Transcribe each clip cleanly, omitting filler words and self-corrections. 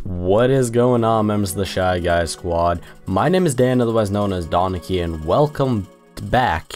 What is going on, members of the Shy Guy Squad? My name is Dan, otherwise known as Danekii, and welcome back.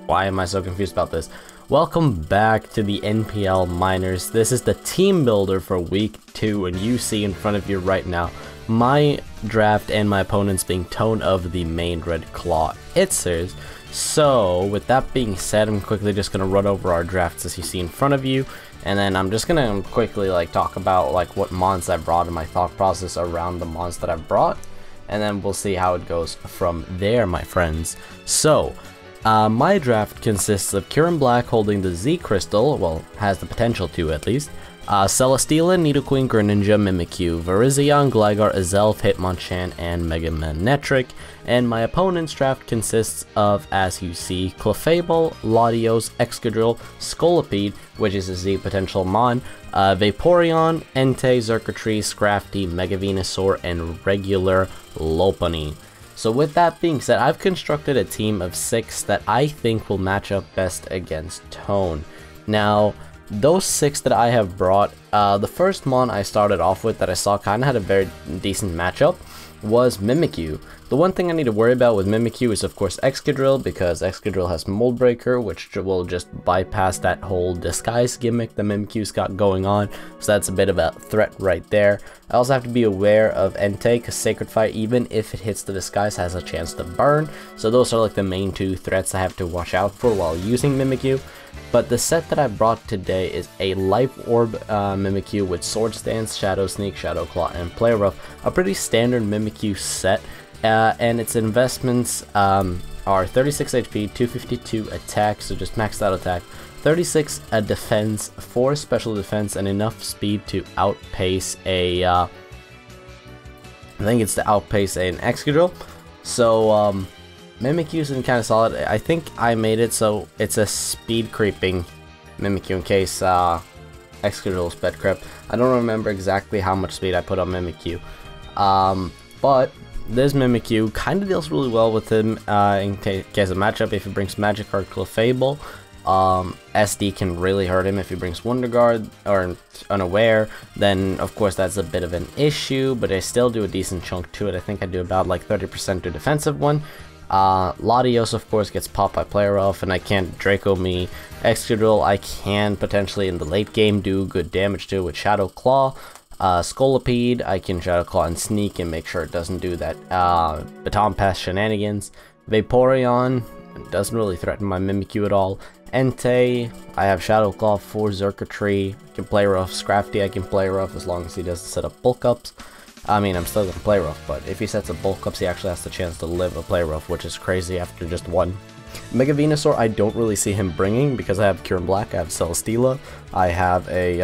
Why am I so confused about this? Welcome back to the NPL Miners. This is the team builder for week 2, and you see in front of you right now my draft and my opponents being Tone of the Maine Red Clawitzers. So with that being said, I'm quickly just going to run over our drafts as you see in front of you, and then I'm just going to quickly talk about what mons I brought and my thought process around the mons that I've brought, and then we'll see how it goes from there, my friends. So my draft consists of Kieran Black holding the Z Crystal, well, has the potential to at least, Celesteela, Nidoqueen, Greninja, Mimikyu, Virizion, Gligar, Azelf, Hitmonchan, and Mega Manectric. And my opponent's draft consists of, as you see, Clefable, Latios, Excadrill, Scolipede, which is a Z potential mon, Vaporeon, Entei, Xurkitree, Scrafty, Mega Venusaur, and regular Lopunny. So with that being said, I've constructed a team of 6 that I think will match up best against Tone. Now, those 6 that I have brought, the first mon I started off with that I saw kind of had a very decent matchup was Mimikyu. The one thing I need to worry about with Mimikyu is of course Excadrill, because Excadrill has Mold Breaker, which will just bypass that whole disguise gimmick that Mimikyu's got going on, so that's a bit of a threat right there. I also have to be aware of Entei, because Sacred Fire, even if it hits the disguise, has a chance to burn, so those are the main 2 threats I have to watch out for while using Mimikyu. But the set that I brought today is a Life Orb Mimikyu with Swords Dance, Shadow Sneak, Shadow Claw, and Play Rough. A pretty standard Mimikyu set, and its investments are 36 HP, 252 attack, so just maxed out attack, 36 defense, 4 special defense, and enough speed to outpace a, I think it's to outpace an Excadrill. So, Mimikyu's been kind of solid. I think I made it so it's a speed creeping Mimikyu in case Excadrill sped creep. I don't remember exactly how much speed I put on Mimikyu. But this Mimikyu kind of deals really well with him in case of matchup. If he brings Magikarp, Clefable, SD can really hurt him. If he brings Wonder Guard or Unaware, then of course that's a bit of an issue, but I still do a decent chunk to it. I think I do about 30% to defensive one. Latios of course gets popped by Play Rough, and I can't Draco me. Excadrill I can potentially in the late game do good damage to with Shadow Claw. Scolipede I can Shadow Claw and Sneak and make sure it doesn't do that Baton Pass shenanigans. Vaporeon doesn't really threaten my Mimikyu at all. Entei I have Shadow Claw for Xurkitree, I can Play Rough. Scrafty I can Play Rough as long as he doesn't set up bulk ups. I mean, I'm still gonna Play Rough, but if he sets a bulk ups, he actually has the chance to live a Play Rough, which is crazy after just one. Mega Venusaur, I don't really see him bringing because I have Kieran Black, I have Celesteela, I have a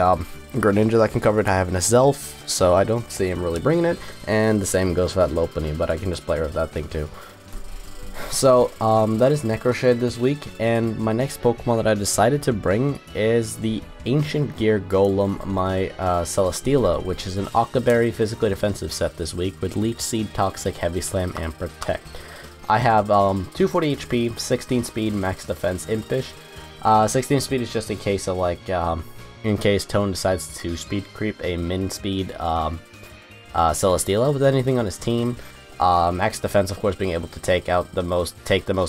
Greninja that can cover it, I have an Azelf, so I don't see him really bringing it, and the same goes for that Lopunny, but I can just Play Rough that thing too. So, that is Necroshade this week, and my next Pokemon that I decided to bring is the Ancient Gear Golem, my Celesteela, which is an Octoberry physically defensive set this week with Leech Seed, Toxic, Heavy Slam, and Protect. I have 240 HP, 16 speed, max defense, Impish. 16 speed is just in case of in case Tone decides to speed creep a min speed Celesteela with anything on his team. Max defense, of course, being able to take the most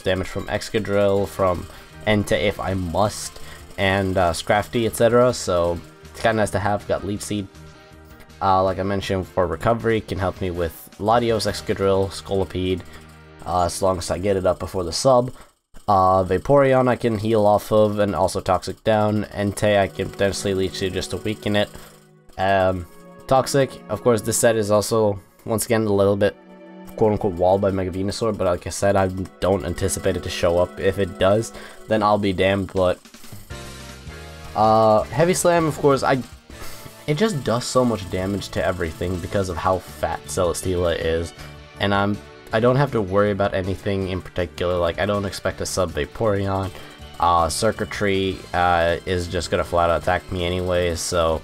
damage from Excadrill, from Entei if I must, and Scrafty, etc. So it's kind of nice to have. Got Leaf Seed, like I mentioned, for recovery, can help me with Latios, Excadrill, Scolipede, as long as I get it up before the sub. Vaporeon I can heal off of, and also Toxic down. Entei I can potentially Leech Seed just to weaken it. Toxic, of course, this set is also, once again, a little bit quote-unquote walled by Mega Venusaur, but like I said, I don't anticipate it to show up. If it does, then I'll be damned. But Heavy Slam, of course, it just does so much damage to everything because of how fat Celesteela is, and I don't have to worry about anything in particular. Like, I don't expect a sub Vaporeon. Xurkitree is just gonna flat out attack me anyway, so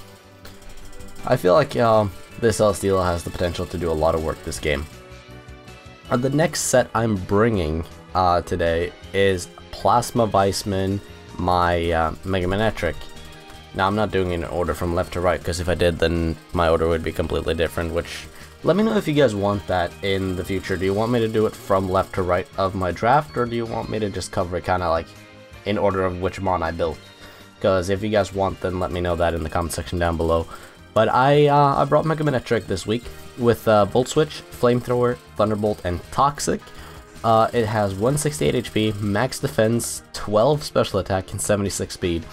I feel like this Celesteela has the potential to do a lot of work this game. The next set I'm bringing today is Plasma Weissman, my Mega Manetric. Now, I'm not doing it in order from left to right, because if I did, then my order would be completely different, which, let me know if you guys want that in the future. Do you want me to do it from left to right of my draft, or do you want me to just cover it kind of like in order of which mon I built? Because if you guys want, then let me know that in the comment section down below. But I brought Mega Manetric this week with Volt Switch, Flamethrower, Thunderbolt, and Toxic. It has 168 HP, max defense, 12 special attack, and 76 speed.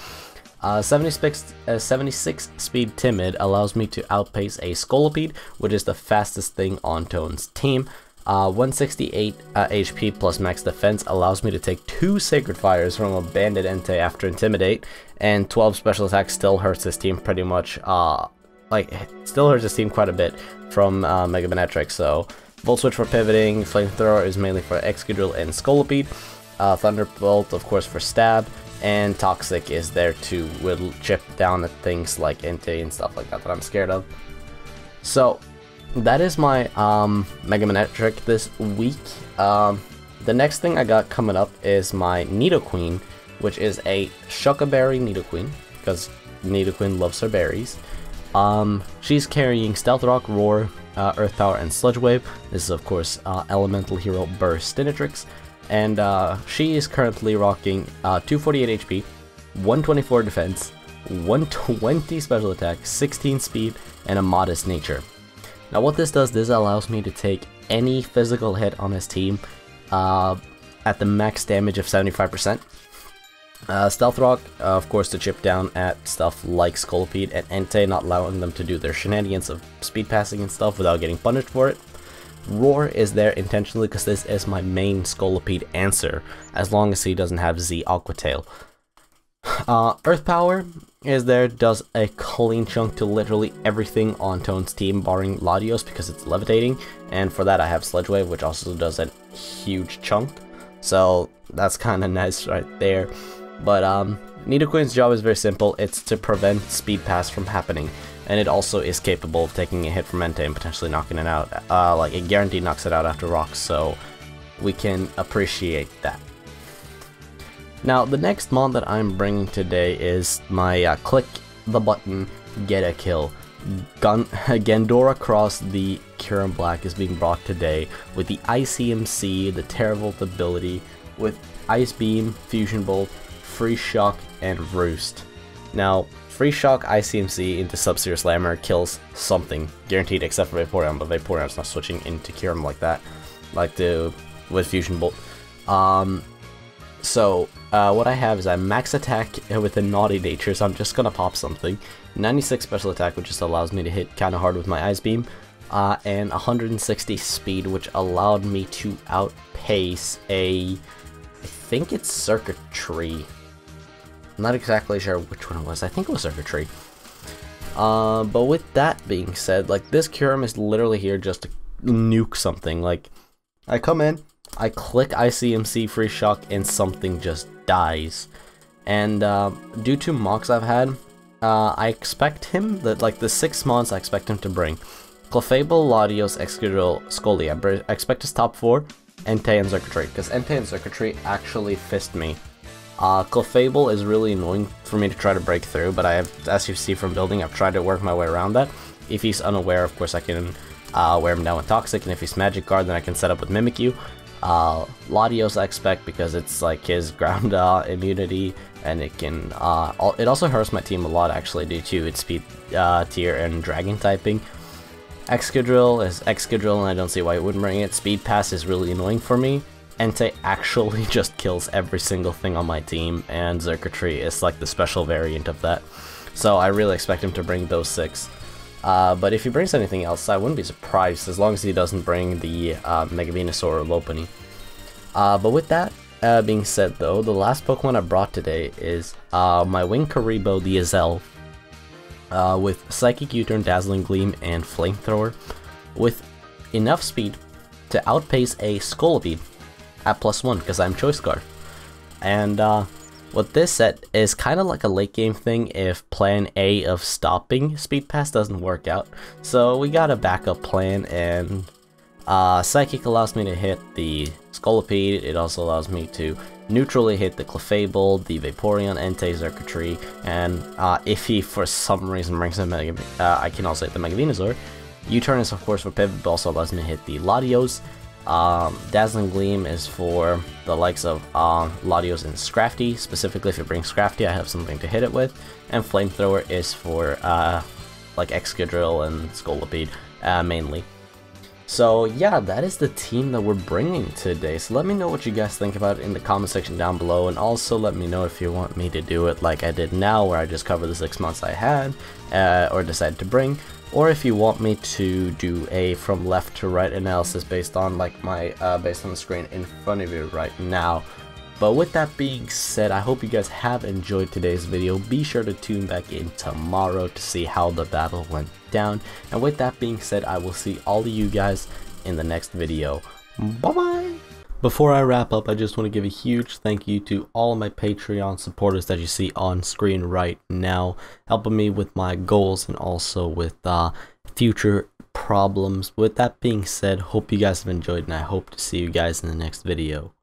76 speed Timid allows me to outpace a Scolipede, which is the fastest thing on Tone's team. 168 HP plus max defense allows me to take 2 Sacred Fires from a Bandit Entei after Intimidate, and 12 special attack still hurts his team pretty much, still hurts his team quite a bit from Mega Manetric. So Volt Switch for pivoting, Flamethrower is mainly for Excadrill and Scolipede, Thunderbolt of course for stab, and Toxic is there to chip down at things like Entei and stuff like that I'm scared of. So that is my Mega Manetric this week. The next thing I got coming up is my Nidoqueen, which is a Shuckaberry Nidoqueen, because Nidoqueen loves her berries. She's carrying Stealth Rock, Roar, Earth Power, and Sludge Wave. This is of course Elemental Hero Burst Stinatrix. And she is currently rocking 248 HP, 124 defense, 120 special attack, 16 speed, and a modest nature. Now what this does, this allows me to take any physical hit on his team at the max damage of 75%. Stealth Rock, of course, to chip down at stuff like Scolipede and Entei, not allowing them to do their shenanigans of speed passing and stuff without getting punished for it. Roar is there intentionally because this is my main Scolipede answer, as long as he doesn't have Z Aqua Tail. Earth Power is there, does a clean chunk to literally everything on Tone's team, barring Latios because it's levitating, and for that I have Sludge Wave, which also does a huge chunk, so that's kind of nice right there. But Nidoqueen's job is very simple, it's to prevent speed pass from happening. And it also is capable of taking a hit from Entei and potentially knocking it out. Like, it guaranteed knocks it out after rocks, so we can appreciate that. Now, the next mod that I'm bringing today is my click the button, get a kill. Gandora Cross the Kyurem Black is being brought today with the ICMC, the Terravolt ability, with Ice Beam, Fusion Bolt, Freeze Shock, and Roost. Now, Freeze Shock ICMC into Sub-Zero Slammer kills something, guaranteed, except for Vaporeon, but Vaporeon's not switching into Kyurem like that, with Fusion Bolt. What I have is I max attack with a Naughty Nature, so I'm just gonna pop something. 96 special attack, which just allows me to hit kind of hard with my Ice Beam, and 160 speed, which allowed me to outpace I think it's Circuitry. I'm not exactly sure which one it was. I think it was Circuitry. But with that being said, like, this Kyurem is literally here just to nuke something. Like, I come in, I click ICMC Free Shock, and something just dies. And due to mocks I've had, I expect him, the 6 mons I expect him to bring. Clefable, Latios, Excadrill, Scolia. I expect his top 4, Entei and Circuitry, because Entei and Circuitry actually fist me. Clefable is really annoying for me to try to break through, but I have, as you see from building, I've tried to work my way around that. If he's unaware, of course I can wear him down with Toxic, and if he's Magic Guard, then I can set up with Mimikyu. Latios I expect because it's like his ground immunity, and it can it also hurts my team a lot actually due to its speed tier and dragon typing. Excadrill is Excadrill, and I don't see why it wouldn't bring it. Speed Pass is really annoying for me. Entei actually just kills every single thing on my team, and Circuitry is like the special variant of that. So I really expect him to bring those 6. But if he brings anything else, I wouldn't be surprised, as long as he doesn't bring the Mega Venusaur or Lopunny. But with that being said though, the last Pokemon I brought today is my Winkaribo the Azel, with Psychic U-Turn, Dazzling Gleam, and Flamethrower, with enough speed to outpace a Scolipede at +1 because I'm Choice Scarf. And what this set is kind of like a late game thing if plan A of stopping Speed Pass doesn't work out. So we got a backup plan, and Psychic allows me to hit the Scolipede. It also allows me to neutrally hit the Clefable, the Vaporeon, Entei, Xurkitree, and if he for some reason brings in I can also hit the Mega Venusaur. U-Turn is of course for pivot, but also allows me to hit the Latios. Dazzling Gleam is for the likes of Latios and Scrafty. Specifically, if it brings Scrafty, I have something to hit it with. And Flamethrower is for like Excadrill and Scolipede mainly. So yeah, that is the team that we're bringing today. So let me know what you guys think about it in the comment section down below, and also let me know if you want me to do it like I did now, where I just cover the 6 months I had or decided to bring, or if you want me to do a from left to right analysis based on like my based on the screen in front of you right now. But with that being said, I hope you guys have enjoyed today's video. Be sure to tune back in tomorrow to see how the battle went down. And with that being said, I will see all of you guys in the next video. Bye bye! Before I wrap up, I just want to give a huge thank you to all of my Patreon supporters that you see on screen right now, helping me with my goals and also with future problems. With that being said, hope you guys have enjoyed, and I hope to see you guys in the next video.